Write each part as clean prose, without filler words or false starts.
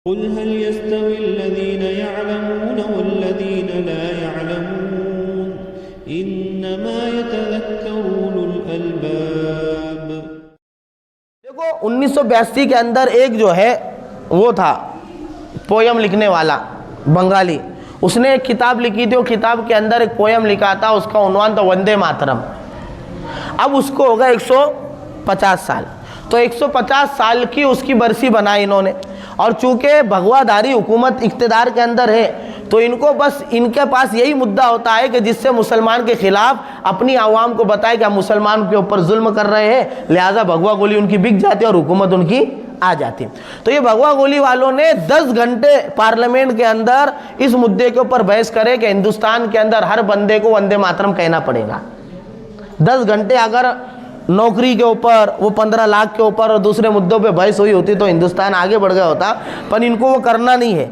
قل هل يستوي الذين يعلمون والذين لا يعلمون انما يتذكر اولو الالباب۔ دیکھو 1982 کے اندر ایک جو ہے وہ تھا پویم لکھنے والا بنگالی، اس نے ایک کتاب لکھی تھی، وہ کتاب کے اندر ایک پویم لکھا تھا، اس کا عنوان تھا وندے ماترم۔ اب اس کو ہوگا 150 سال، تو 150 سال کی اس کی برسی بنائی انہوں نے، اور چونکہ بھگوا داری حکومت اقتدار کے اندر ہے تو ان کو بس ان کے پاس یہی مدعا ہوتا ہے کہ جس سے مسلمان کے خلاف اپنی عوام کو بتائے کہ ہم مسلمان کے اوپر ظلم کر رہے ہیں، لہٰذا بھگوا گولی ان کی بک جاتی ہے اور حکومت ان کی آ جاتی۔ تو یہ بھگوا گولی والوں نے 10 گھنٹے پارلیمنٹ کے اندر اس مدعے کے اوپر بحث کرے کہ ہندوستان کے اندر ہر بندے کو وندے ماترم کہنا پڑے گا۔ 10 گھنٹے اگر نوکری کے اوپر، وہ 15 لاکھ کے اوپر اور دوسرے مدعوں پہ بحث ہوئی ہوتی تو ہندوستان آگے بڑھ گیا ہوتا، پر ان کو وہ کرنا نہیں ہے،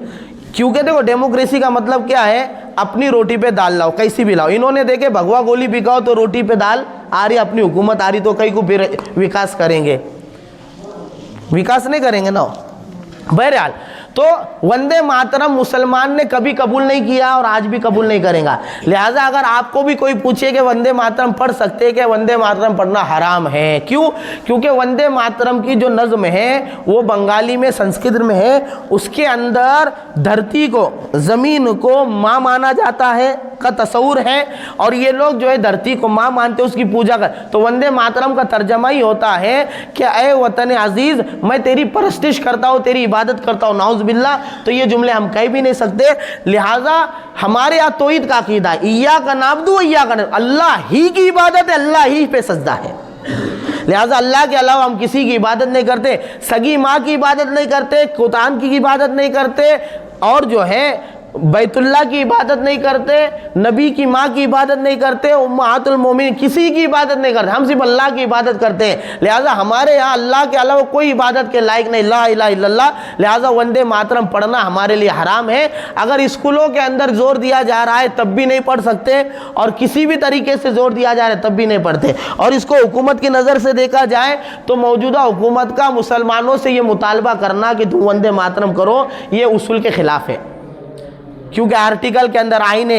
کیونکہ دیکھو ڈیموکریسی کا مطلب کیا ہے؟ اپنی روٹی پہ دال لاؤ، کیسی بھی لاؤ۔ انہوں نے دیکھے بھگوا گولی بکاؤ تو روٹی پہ دال آ رہی، اپنی حکومت آ رہی، تو کئی کو وکاس کریں گے، وکاس نہیں کریں گے نا۔ بہرحال تو وندے ماترم مسلمان نے کبھی قبول نہیں کیا اور آج بھی قبول نہیں کرے گا، لہٰذا اگر آپ کو بھی کوئی پوچھے کہ وندے ماترم پڑھ سکتے کہ وندے ماترم پڑھنا حرام ہے، کیوں؟ کیونکہ وندے ماترم کی جو نظم ہے وہ بنگالی میں، سنسکرت میں ہے، اس کے اندر دھرتی کو، زمین کو ماں مانا جاتا ہے کا تصور ہے، اور یہ لوگ جو ہے دھرتی کو ماں مانتے اس کی پوجا کر، تو وندے ماترم کا ترجمہ ہی ہوتا ہے کہ اے وطن عزیز میں تیری پرستش کرتا ہوں، تیری عبادت کرتا ہوں، نعوذ باللہ۔ تو یہ جملے ہم کہہ بھی نہیں سکتے، لہٰذا ہمارے یہاں توحید کا عقیدہ ہے، ایاک نعبد و ایاک نستعین، اللہ ہی کی عبادت ہے، اللہ ہی پہ سجدہ ہے، لہٰذا اللہ کے علاوہ ہم کسی کی عبادت نہیں کرتے، سگی ماں کی عبادت نہیں کرتے، قرآن کی عبادت نہیں کرتے، اور جو ہے بیت اللہ کی عبادت نہیں کرتے، نبی کی ماں کی عبادت نہیں کرتے، امہات المومنین کسی کی عبادت نہیں کرتے، ہم صرف اللہ کی عبادت کرتے ہیں، لہٰذا ہمارے یہاں اللہ کے علاوہ کوئی عبادت کے لائق نہیں، لا الہ الا اللہ، لہٰذا وندے ماترم پڑھنا ہمارے لیے حرام ہے۔ اگر اسکولوں کے اندر زور دیا جا رہا ہے تب بھی نہیں پڑھ سکتے، اور کسی بھی طریقے سے زور دیا جا رہا ہے تب بھی نہیں پڑھتے، اور اس کو حکومت کی نظر سے دیکھا جائے تو موجودہ حکومت کا مسلمانوں سے یہ مطالبہ کرنا کہ تم وندے ماترم کرو، یہ اصول کے خلاف ہے، کیونکہ آرٹیکل کے اندر آئین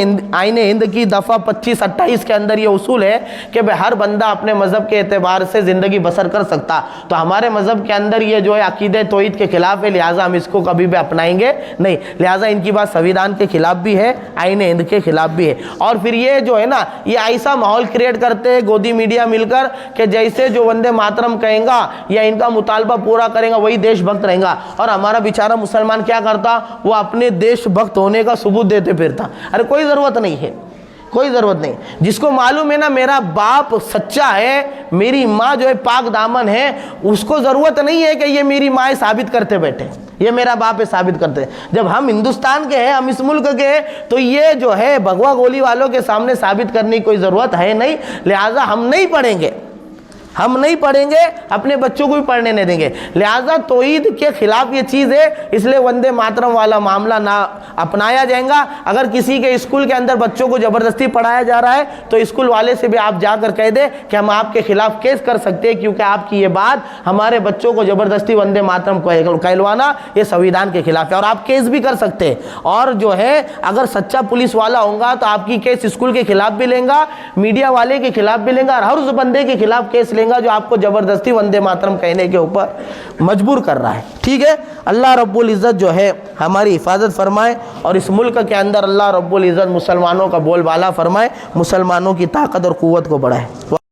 ہند کی دفعہ 25-28 کے اندر یہ اصول ہے کہ ہر بندہ اپنے مذہب کے اعتبار سے زندگی بسر کر سکتا، تو ہمارے مذہب کے اندر یہ جو ہے عقیدہ توحید کے خلاف ہے، لہٰذا ہم اس کو کبھی بھی اپنائیں گے نہیں، لہٰذا ان کی بات سویدھان کے خلاف بھی ہے، آئین ہند کے خلاف بھی ہے۔ اور پھر یہ جو ہے نا، یہ ایسا ماحول کریٹ کرتے ہیں گودی میڈیا مل کر کہ جیسے جو وندے ماترم کہیں گا یا ان کا مطالبہ پورا کرے گا وہی دیش بھکت رہیں گا، اور ہمارا بیچارہ مسلمان کیا کرتا؟ وہ اپنے دیش بھکت ہونے کا ثبوت دیتے پھرتا۔ ارے کوئی ضرورت نہیں ہے، کوئی ضرورت نہیں، جس کو معلوم ہے نا میرا باپ سچا ہے، میری ماں جو ہے پاک دامن ہے، اس کو ضرورت نہیں ہے کہ یہ میری ماں ہے ثابت کرتے بیٹھے، یہ میرا باپ ہے ثابت کرتے۔ جب ہم ہندوستان کے ہیں، ہم اس ملک کے ہیں، تو یہ جو ہے بھگوا گولی والوں کے سامنے ثابت کرنے کی کوئی ضرورت ہے نہیں، لہٰذا ہم نہیں پڑھیں گے، ہم نہیں پڑھیں گے، اپنے بچوں کو بھی پڑھنے نہیں دیں گے، لہٰذا توحید کے خلاف یہ چیز ہے، اس لیے وندے ماترم والا معاملہ نہ اپنایا جائے گا۔ اگر کسی کے اسکول کے اندر بچوں کو زبردستی پڑھایا جا رہا ہے تو اسکول والے سے بھی آپ جا کر کہہ دیں کہ ہم آپ کے خلاف کیس کر سکتے ہیں، کیونکہ آپ کی یہ بات ہمارے بچوں کو زبردستی وندے ماترم کہلوانا یہ سویدھان کے خلاف ہے، اور آپ کیس بھی کر سکتے ہیں، اور جو ہے اگر سچا پولیس والا ہوگا تو آپ کی کیس اسکول کے خلاف بھی لیں گا، میڈیا والے کے خلاف بھی لیں گا، اور ہر اس بندے کے خلاف کیس لیں گا جو آپ کو زبردستی وندے ماترم کہنے کے اوپر مجبور کر رہا ہے۔ ٹھیک ہے، اللہ رب العزت جو ہے ہماری حفاظت فرمائے، اور اس ملک کے اندر اللہ رب العزت مسلمانوں کا بول بالا فرمائے، مسلمانوں کی طاقت اور قوت کو بڑھائے۔